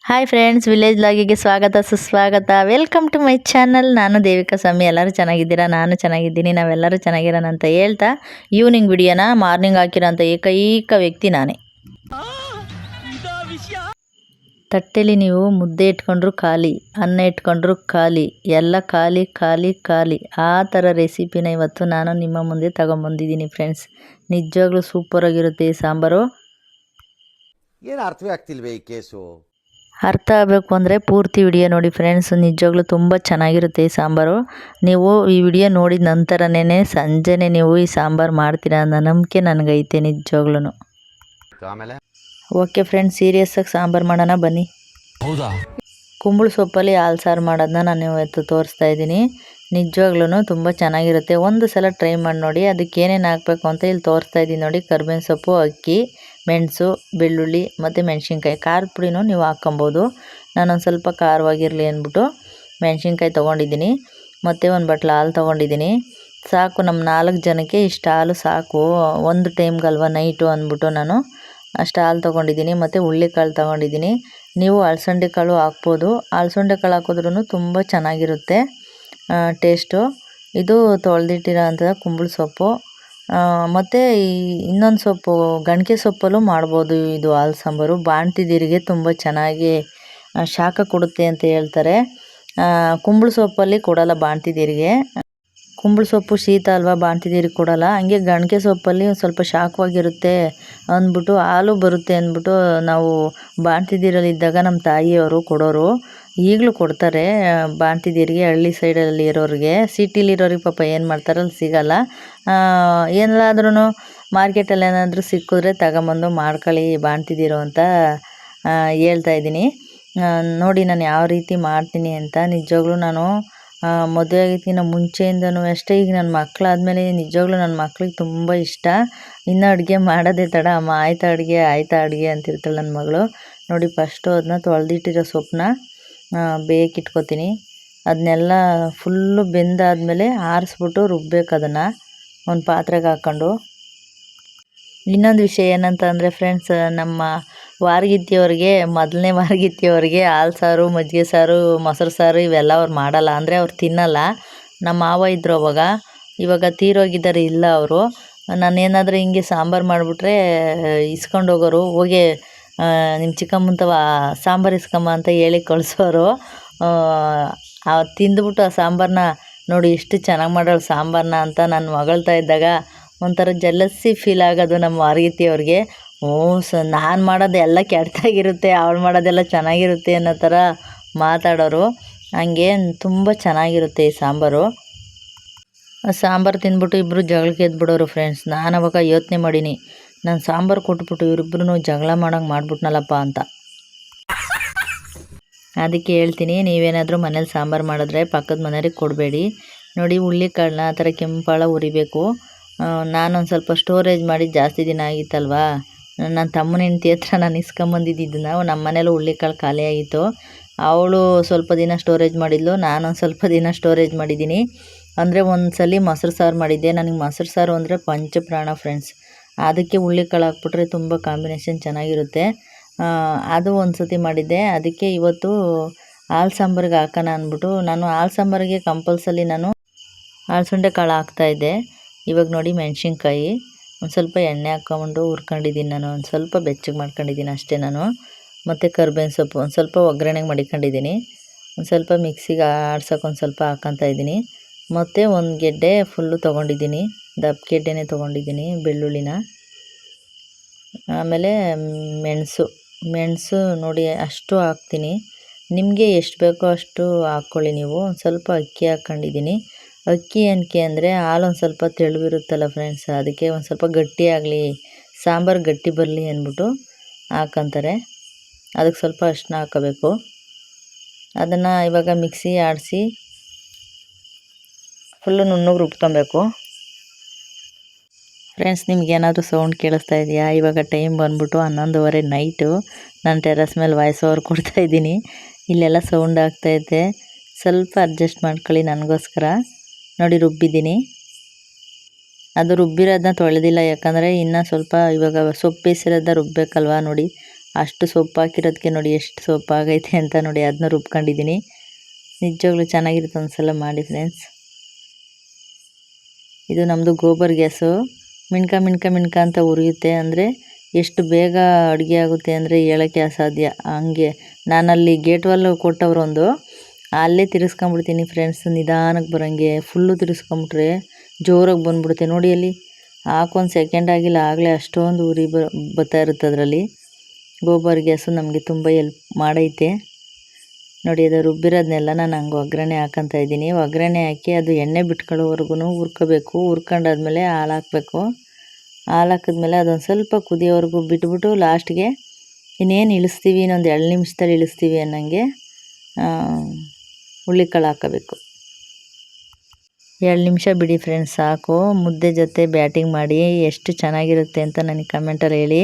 Hi friends, village ಲಾಗಿಗೆ ಸ್ವಾಗತ ಸುಸ್ವಾಗತ. Welcome to my channel. ನಾನು ದೇವಿಕಾ ಸ್ವಾಮಿ. ಎಲ್ಲರೂ ಚೆನ್ನಾಗಿದ್ದೀರಾ? ನಾನು ಚೆನ್ನಾಗಿದ್ದೀನಿ. ನಾವೆಲ್ಲರೂ ಚೆನ್ನಾಗಿರೋಣ ಅಂತ ಹೇಳ್ತಾ ಈವ್ನಿಂಗ್ ವಿಡಿಯೋನ ಮಾರ್ನಿಂಗ್ ಹಾಕಿರೋಂಥ ಏಕೈಕ ವ್ಯಕ್ತಿ ನಾನೇ. ತಟ್ಟೆಲಿ ನೀವು ಮುದ್ದೆ ಇಟ್ಕೊಂಡ್ರು ಖಾಲಿ, ಅನ್ನ ಇಟ್ಕೊಂಡ್ರು ಖಾಲಿ, ಎಲ್ಲ ಖಾಲಿ ಖಾಲಿ ಖಾಲಿ. ಆ ಥರ ರೆಸಿಪಿನ ಇವತ್ತು ನಾನು ನಿಮ್ಮ ಮುಂದೆ ತಗೊಂಬಂದಿದ್ದೀನಿ ಫ್ರೆಂಡ್ಸ್. ನಿಜವಾಗ್ಲೂ ಸೂಪರಾಗಿರುತ್ತೆ ಈ ಸಾಂಬಾರು. ಏನು ಅರ್ಥವೇ ಆಗ್ತಿಲ್ವೇ ಈ ಕೇಸು? ಅರ್ಥ ಆಗಬೇಕು ಅಂದರೆ ಪೂರ್ತಿ ವಿಡಿಯೋ ನೋಡಿ ಫ್ರೆಂಡ್ಸ್. ನಿಜವಾಗ್ಲೂ ತುಂಬ ಚೆನ್ನಾಗಿರುತ್ತೆ ಈ ಸಾಂಬಾರು. ನೀವು ಈ ವಿಡಿಯೋ ನೋಡಿದ ನಂತರನೇ ಸಂಜೆನೇ ನೀವು ಈ ಸಾಂಬಾರು ಮಾಡ್ತೀರಾ ಅನ್ನೋ ನಂಬಿಕೆ ನನಗೈತೆ ನಿಜವಾಗ್ಲೂ. ಆಮೇಲೆ ಓಕೆ ಫ್ರೆಂಡ್ಸ್, ಸೀರಿಯಸ್ಸಾಗಿ ಸಾಂಬಾರು ಮಾಡೋಣ ಬನ್ನಿ. ಹೌದಾ? ಕುಂಬಳ ಸೊಪ್ಪಲ್ಲಿ ಹಾಲು ಸಾರು ಮಾಡೋದನ್ನ ನಾನು ಇವತ್ತು ತೋರಿಸ್ತಾ ಇದ್ದೀನಿ. ನಿಜವಾಗ್ಲೂ ತುಂಬ ಚೆನ್ನಾಗಿರುತ್ತೆ. ಒಂದು ಸಲ ಟ್ರೈ ಮಾಡಿ ನೋಡಿ. ಅದಕ್ಕೆ ಏನೇನು ಹಾಕಬೇಕು ಅಂತ ಇಲ್ಲಿ ತೋರಿಸ್ತಾ ಇದ್ದೀನಿ ನೋಡಿ. ಕರ್ಬೇವಿನ ಸೊಪ್ಪು, ಅಕ್ಕಿ, ಮೆಣಸು, ಬೆಳ್ಳುಳ್ಳಿ ಮತ್ತು ಮೆಣಸಿನ್ಕಾಯಿ. ಖಾರದ ಪುಡಿನೂ ನೀವು ಹಾಕ್ಕೊಬೋದು. ನಾನೊಂದು ಸ್ವಲ್ಪ ಖಾರವಾಗಿರಲಿ ಅಂದ್ಬಿಟ್ಟು ಮೆಣಸಿನ್ಕಾಯಿ ತೊಗೊಂಡಿದ್ದೀನಿ. ಮತ್ತು ಒಂದು ಬಟ್ಲು ಹಾಲು ತೊಗೊಂಡಿದ್ದೀನಿ. ಸಾಕು, ನಮ್ಮ 4 ಜನಕ್ಕೆ ಇಷ್ಟು ಹಾಲು ಸಾಕು. ಒಂದು ಟೈಮ್ಗಲ್ವ ನೈಟು ಅಂದ್ಬಿಟ್ಟು ನಾನು ಅಷ್ಟು ಹಾಲು ತೊಗೊಂಡಿದ್ದೀನಿ. ಮತ್ತು ಹುಳ್ಳಿಕಾಳು ತೊಗೊಂಡಿದ್ದೀನಿ. ನೀವು ಅಲಸಂದೆ ಕಾಳು ಹಾಕ್ಬೋದು. ಅಲಸಂದೆ ಕಾಳು ಹಾಕಿದ್ರೂ ತುಂಬ ಚೆನ್ನಾಗಿರುತ್ತೆ ಟೇಸ್ಟು. ಇದು ತೊಳೆದಿಟ್ಟಿರೋ ಅಂಥ ಕುಂಬಳ ಸೊಪ್ಪು. ಮತ್ತು ಇನ್ನೊಂದು ಸೊಪ್ಪು ಗಣಕೆ ಸೊಪ್ಪಲ್ಲೂ ಮಾಡ್ಬೋದು ಇದು ಹಾಲು ಸಾಂಬಾರು. ಬಾಣ್ತಿದ್ದೀರಿಗೆ ತುಂಬ ಚೆನ್ನಾಗಿ ಶಾಖ ಕೊಡುತ್ತೆ ಅಂತ ಹೇಳ್ತಾರೆ. ಕುಂಬಳ ಸೊಪ್ಪಲ್ಲಿ ಕೊಡಲ್ಲ ಬಾಣ್ತಿದ್ದೀರಿಗೆ. ಕುಂಬಳ ಸೊಪ್ಪು ಶೀತ ಅಲ್ವಾ, ಬಾಣ್ತಿದ್ದೀರಿಗೆ ಕೊಡಲ್ಲ. ಹಂಗೆ ಗಣಕೆ ಸೊಪ್ಪಲ್ಲಿ ಒಂದು ಸ್ವಲ್ಪ ಶಾಖವಾಗಿರುತ್ತೆ ಅಂದ್ಬಿಟ್ಟು, ಹಾಲು ಬರುತ್ತೆ ಅಂದ್ಬಿಟ್ಟು ನಾವು ಬಾಣ್ತಿದ್ದೀರಲ್ಲಿದ್ದಾಗ ನಮ್ಮ ತಾಯಿಯವರು ಕೊಡೋರು. ಈಗಲೂ ಕೊಡ್ತಾರೆ ಬಾಣ್ತಿದ್ದೀರಿಗೆ, ಹಳ್ಳಿ ಸೈಡಲ್ಲಿ ಇರೋರಿಗೆ. ಸಿಟಿಲಿರೋರಿಗೆ ಪಾಪ ಏನು ಮಾಡ್ತಾರಲ್ಲಿ ಸಿಗಲ್ಲ. ಏನಾದ್ರೂ ಮಾರ್ಕೆಟಲ್ಲಿ ಏನಾದರೂ ಸಿಕ್ಕಿದ್ರೆ ತಗೊಂಬಂದು ಮಾಡ್ಕೊಳ್ಳಿ ಬಾಣ್ತಿದ್ದೀರೋ ಅಂತ ಹೇಳ್ತಾ ಇದ್ದೀನಿ. ನೋಡಿ ನಾನು ಯಾವ ರೀತಿ ಮಾಡ್ತೀನಿ ಅಂತ. ನಿಜವಾಗ್ಲೂ ನಾನು ಮದುವೆ ಆಗಿದ್ದಕ್ಕಿಂತ ಮುಂಚೆಯಿಂದನೂ ಅಷ್ಟೇ. ಈಗ ನನ್ನ ಮಕ್ಕಳಾದಮೇಲೆ ನಿಜವಾಗ್ಲೂ ನನ್ನ ಮಕ್ಳಿಗೆ ತುಂಬ ಇಷ್ಟ. ಇನ್ನೂ ಅಡುಗೆ ಮಾಡೋದೇ ತಡ. ಅಮ್ಮ ಆಯ್ತಾ ಅಡುಗೆ, ಆಯ್ತಾ ಅಡುಗೆ ಅಂತಿರ್ತಾಳೆ ನನ್ನ ಮಗಳು. ನೋಡಿ, ಫಸ್ಟು ಅದನ್ನ ತೊಳೆದಿಟ್ಟಿರೋ ಸೊಪ್ಪನ್ನ ಬೇಯಕ್ಕಿಟ್ಕೊತೀನಿ. ಅದನ್ನೆಲ್ಲ ಫುಲ್ಲು ಬೆಂದಾದಮೇಲೆ ಆರಿಸ್ಬಿಟ್ಟು ರುಬ್ಬೇಕು ಅದನ್ನು ಒಂದು ಪಾತ್ರೆಗೆ ಹಾಕ್ಕೊಂಡು. ಇನ್ನೊಂದು ವಿಷಯ ಏನಂತ ಅಂದರೆ ಫ್ರೆಂಡ್ಸ್, ನಮ್ಮ ವಾರಗಿತ್ತಿಯವ್ರಿಗೆ, ಮೊದಲನೇ ವಾರಗಿತ್ತಿಯವ್ರಿಗೆ ಹಾಲು ಸಾರು, ಮಜ್ಜಿಗೆ ಸಾರು, ಮೊಸರು ಸಾರು ಇವೆಲ್ಲ ಅವ್ರು ಮಾಡಲ್ಲ. ಅಂದರೆ ಅವ್ರು ತಿನ್ನಲ್ಲ. ನಮ್ಮ ಮಾವ ಇದ್ದರು ಅವಾಗ. ಇವಾಗ ತೀರೋಗಿದ್ದಾರೆ, ಇಲ್ಲ ಅವರು. ನಾನೇನಾದರೂ ಹಿಂಗೆ ಸಾಂಬಾರು ಮಾಡಿಬಿಟ್ರೆ ಇಸ್ಕೊಂಡು ಹೋಗೋರು. ಹೋಗಿ ನಿಮ್ಮ ಚಿಕ್ಕಮ್ಮಂತವ ಸಾಂಬಾರು ಇಸ್ಕಮ್ಮ ಅಂತ ಹೇಳಿ ಕಳಿಸೋರು. ತಿಂದುಬಿಟ್ಟು ಆ ಸಾಂಬಾರನ್ನ ನೋಡಿ ಎಷ್ಟು ಚೆನ್ನಾಗಿ ಮಾಡೋಳು ಸಾಂಬಾರನ್ನ ಅಂತ ನಾನು ಹೊಗಳ್ತಾ ಇದ್ದಾಗ ಒಂಥರ ಜಲಸ್ಸಿ ಫೀಲ್ ಆಗೋದು ನಮ್ಮ ವಾರಗಿತ್ತಿಯವ್ರಿಗೆ. ನಾನು ಮಾಡೋದು ಎಲ್ಲ ಕೆಟ್ಟದಾಗಿರುತ್ತೆ, ಅವಳು ಮಾಡೋದೆಲ್ಲ ಚೆನ್ನಾಗಿರುತ್ತೆ ಅನ್ನೋ ಥರ ಮಾತಾಡೋರು. ಹಂಗೆ ತುಂಬ ಚೆನ್ನಾಗಿರುತ್ತೆ ಈ ಸಾಂಬಾರು. ಸಾಂಬಾರು ತಿಂದ್ಬಿಟ್ಟು ಇಬ್ಬರು ಜಗಳಕ್ಕೆ ಎದ್ಬಿಡೋರು ಫ್ರೆಂಡ್ಸ್. ನಾನು ಅವಾಗ ಯೋಚನೆ ಮಾಡೀನಿ, ನಾನು ಸಾಂಬಾರು ಕೊಟ್ಬಿಟ್ಟು ಇವರಿಬ್ಬರೂ ಜಗಳ ಮಾಡೋಂಗೆ ಮಾಡ್ಬಿಟ್ನಲ್ಲಪ್ಪ ಅಂತ. ಅದಕ್ಕೆ ಹೇಳ್ತೀನಿ, ನೀವೇನಾದರೂ ಮನೇಲಿ ಸಾಂಬಾರು ಮಾಡಿದ್ರೆ ಪಕ್ಕದ ಮನೆಯವ್ರಿಗೆ ಕೊಡಬೇಡಿ. ನೋಡಿ, ಹುಳ್ಳಿಕಾಳನ್ನ ಆ ಥರ ಕೆಂಪಾಳ ಉರಿಬೇಕು. ನಾನೊಂದು ಸ್ವಲ್ಪ ಸ್ಟೋರೇಜ್ ಮಾಡಿ ಜಾಸ್ತಿ ದಿನ ಆಗಿತ್ತಲ್ವಾ, ನನ್ನ ತಮ್ಮನ ಹೆಂಡ್ತಿ ಹತ್ರ ನಾನು ಇಸ್ಕೊಂಬಂದಿದ್ದನ್ನು. ನಮ್ಮ ಮನೇಲಿ ಹುಳ್ಳಿಕಾಳು ಖಾಲಿ ಆಗಿತ್ತು. ಅವಳು ಸ್ವಲ್ಪ ದಿನ ಸ್ಟೋರೇಜ್ ಮಾಡಿದ್ಲು, ನಾನೊಂದು ಸ್ವಲ್ಪ ದಿನ ಸ್ಟೋರೇಜ್ ಮಾಡಿದ್ದೀನಿ. ಅಂದರೆ ಒಂದು ಸಲ ಮೊಸರು ಸಾರು ಮಾಡಿದ್ದೆ. ನನಗೆ ಮೊಸರು ಸಾರು ಅಂದರೆ ಪಂಚಪ್ರಾಣ ಫ್ರೆಂಡ್ಸ್. ಅದಕ್ಕೆ ಹುಳ್ಳಿಕಾಳು ಹಾಕ್ಬಿಟ್ರೆ ತುಂಬ ಕಾಂಬಿನೇಷನ್ ಚೆನ್ನಾಗಿರುತ್ತೆ. ಅದು ಒಂದು ಸತಿ ಮಾಡಿದ್ದೆ. ಅದಕ್ಕೆ ಇವತ್ತು ಹಾಲು ಸಾಂಬಾರಿಗೆ ಹಾಕೋಣ ಅಂದ್ಬಿಟ್ಟು ನಾನು ಹಾಲು ಸಾಂಬಾರಿಗೆ ಕಂಪಲ್ಸರಿ ನಾನು ಅಲಸಂದೆ ಕಾಳು ಹಾಕ್ತಾಯಿದ್ದೆ. ಇವಾಗ ನೋಡಿ, ಮೆಣಸಿನ್ಕಾಯಿ ಒಂದು ಸ್ವಲ್ಪ ಎಣ್ಣೆ ಹಾಕ್ಕೊಂಡು ಹುರ್ಕೊಂಡಿದ್ದೀನಿ ನಾನು. ಒಂದು ಸ್ವಲ್ಪ ಬೆಚ್ಚಗೆ ಮಾಡ್ಕೊಂಡಿದ್ದೀನಿ ಅಷ್ಟೇ ನಾನು. ಮತ್ತು ಕರ್ಬೇವಿನ ಸೊಪ್ಪು ಒಂದು ಸ್ವಲ್ಪ ಒಗ್ಗರಣೆಗೆ ಮಡಿಕೊಂಡಿದ್ದೀನಿ. ಒಂದು ಸ್ವಲ್ಪ ಮಿಕ್ಸಿಗೆ ಆಡ್ಸೋಕೆ ಒಂದು ಸ್ವಲ್ಪ ಹಾಕ್ಕೊತಾ ಇದ್ದೀನಿ. ಮತ್ತು ಒಂದು ಗೆಡ್ಡೆ ಫುಲ್ಲು ತೊಗೊಂಡಿದ್ದೀನಿ, ದಪ್ಪ ಗೆಡ್ಡೆನೇ ತೊಗೊಂಡಿದ್ದೀನಿ ಬೆಳ್ಳುಳ್ಳಿನ. ಆಮೇಲೆ ಮೆಣಸು ನೋಡಿ ಅಷ್ಟು ಹಾಕ್ತೀನಿ. ನಿಮಗೆ ಎಷ್ಟು ಬೇಕೋ ಅಷ್ಟು ಹಾಕ್ಕೊಳ್ಳಿ ನೀವು. ಒಂದು ಸ್ವಲ್ಪ ಅಕ್ಕಿ ಹಾಕ್ಕೊಂಡಿದ್ದೀನಿ. ಅಕ್ಕಿ ಏನಕ್ಕೆ ಅಂದರೆ ಹಾಲು ಒಂದು ಸ್ವಲ್ಪ ತೆಳುವಿರುತ್ತಲ್ಲ ಫ್ರೆಂಡ್ಸ್, ಅದಕ್ಕೆ ಒಂದು ಸ್ವಲ್ಪ ಗಟ್ಟಿಯಾಗಲಿ, ಸಾಂಬಾರು ಗಟ್ಟಿ ಬರಲಿ ಅಂದ್ಬಿಟ್ಟು ಹಾಕ್ಕೊಂತಾರೆ. ಅದಕ್ಕೆ ಸ್ವಲ್ಪ ಅರಿಶಿನ ಹಾಕ್ಕೋಬೇಕು. ಅದನ್ನು ಇವಾಗ ಮಿಕ್ಸಿ ಆಡಿಸಿ ಫುಲ್ಲು ನುಣ್ಣಗೆ ರುಬ್ಕೊಬೇಕು ಫ್ರೆಂಡ್ಸ್. ನಿಮ್ಗೇನಾದರೂ ಸೌಂಡ್ ಕೇಳಿಸ್ತಾ ಇದೆಯಾ? ಇವಾಗ ಟೈಮ್ ಬಂದ್ಬಿಟ್ಟು 11:30 ನೈಟು. ನಾನು ಟೆರಸ್ ಮೇಲೆ ವಾಯ್ಸ್ ಓವರ್ ಕೊಡ್ತಾಯಿದ್ದೀನಿ. ಇಲ್ಲೆಲ್ಲ ಸೌಂಡ್ ಆಗ್ತಾಯಿದೆ, ಸ್ವಲ್ಪ ಅಡ್ಜಸ್ಟ್ ಮಾಡ್ಕೊಳ್ಳಿ ನನಗೋಸ್ಕರ. ನೋಡಿ, ರುಬ್ಬಿದ್ದೀನಿ. ಅದು ರುಬ್ಬಿರೋದನ್ನ ತೊಳೆದಿಲ್ಲ, ಯಾಕಂದರೆ ಇನ್ನೂ ಸ್ವಲ್ಪ ಇವಾಗ ಸೊಪ್ಪು ಬೇಯಿಸಿರೋದನ್ನ ರುಬ್ಬಬೇಕಲ್ವ. ನೋಡಿ, ಅಷ್ಟು ಸೊಪ್ಪು ಹಾಕಿರೋದಕ್ಕೆ ನೋಡಿ ಎಷ್ಟು ಸೊಪ್ಪು ಆಗೈತೆ ಅಂತ ನೋಡಿ, ಅದನ್ನ ರುಬ್ಕೊಂಡಿದ್ದೀನಿ. ನಿಜವಾಗ್ಲೂ ಚೆನ್ನಾಗಿರುತ್ತೆ, ಒಂದ್ಸಲ ಮಾಡಿ ಫ್ರೆಂಡ್ಸ್. ಇದು ನಮ್ಮದು ಗೋಬರ್ ಗ್ಯಾಸು. ಮಿಣ್ಕ ಅಂತ ಉರಿಯುತ್ತೆ. ಅಂದರೆ ಎಷ್ಟು ಬೇಗ ಅಡುಗೆ ಆಗುತ್ತೆ ಅಂದರೆ ಹೇಳೋಕ್ಕೆ ಅಸಾಧ್ಯ. ಹಂಗೆ ನಾನಲ್ಲಿ ಗೇಟ್ ವಾಲ್ ಕೊಟ್ಟವ್ರೊಂದು, ಅಲ್ಲೇ ತಿರ್ಸ್ಕೊಂಬಿಡ್ತೀನಿ ಫ್ರೆಂಡ್ಸ್, ನಿಧಾನಕ್ಕೆ ಬರೋಂಗೆ. ಫುಲ್ಲು ತಿರ್ಸ್ಕೊಂಬಿಟ್ರೆ ಜೋರಾಗಿ ಬಂದ್ಬಿಡುತ್ತೆ ನೋಡಿ. ಅಲ್ಲಿ ಹಾಕೊಂದು ಸೆಕೆಂಡ್ ಆಗಿಲ್ಲ, ಆಗಲೇ ಅಷ್ಟೊಂದು ಉರಿ ಬರ್ತಾ ಇರುತ್ತೆ ಅದರಲ್ಲಿ. ಗೋಬರ್ ಗ್ಯಾಸು ನಮಗೆ ತುಂಬ ಹೆಲ್ಪ್ ಮಾಡೈತೆ ನೋಡಿ. ಅದು ರುಬ್ಬಿರೋದನ್ನೆಲ್ಲ ನಾನು ಹಂಗೆ ಒಗ್ಗರಣೆ ಹಾಕ್ಕೊತಾ ಇದ್ದೀನಿ. ಒಗ್ಗರಣೆ ಹಾಕಿ ಅದು ಎಣ್ಣೆ ಬಿಟ್ಕೊಳ್ಳೋವರೆಗೂ ಹುರ್ಕೋಬೇಕು. ಹುರ್ಕೊಂಡಾದ್ಮೇಲೆ ಹಾಲು ಹಾಕಬೇಕು. ಹಾಲು ಹಾಕಿದ್ಮೇಲೆ ಅದೊಂದು ಸ್ವಲ್ಪ ಕುದಿಯೋವರೆಗೂ ಬಿಟ್ಬಿಟ್ಟು ಲಾಸ್ಟ್ಗೆ ಇನ್ನೇನು ಇಳಿಸ್ತೀವಿ, ಇನ್ನೊಂದು 2 ನಿಮಿಷದಲ್ಲಿ ಇಳಿಸ್ತೀವಿ ಅನ್ನೋಂಗೆ ಹುಳ್ಳಿಕಾಳು ಹಾಕೋಬೇಕು. 2 ನಿಮಿಷ ಬಿಡಿ ಫ್ರೆಂಡ್ಸ್ ಸಾಕು. ಮುದ್ದೆ ಜೊತೆ ಬ್ಯಾಟಿಂಗ್ ಮಾಡಿ ಎಷ್ಟು ಚೆನ್ನಾಗಿರುತ್ತೆ ಅಂತ ನನಗೆ ಕಮೆಂಟಲ್ಲಿ ಹೇಳಿ.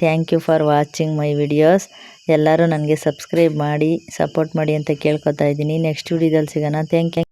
Thank you for watching my videos. ಎಲ್ಲರೂ ನನಗೆ ಸಬ್ಸ್ಕ್ರೈಬ್ ಮಾಡಿ ಸಪೋರ್ಟ್ ಮಾಡಿ ಅಂತ ಕೇಳ್ಕೊತಾ ಇದ್ದೀನಿ. ನೆಕ್ಸ್ಟ್ ವಿಡಿಯೋದಲ್ಲಿ ಸಿಗೋಣ. Thank you.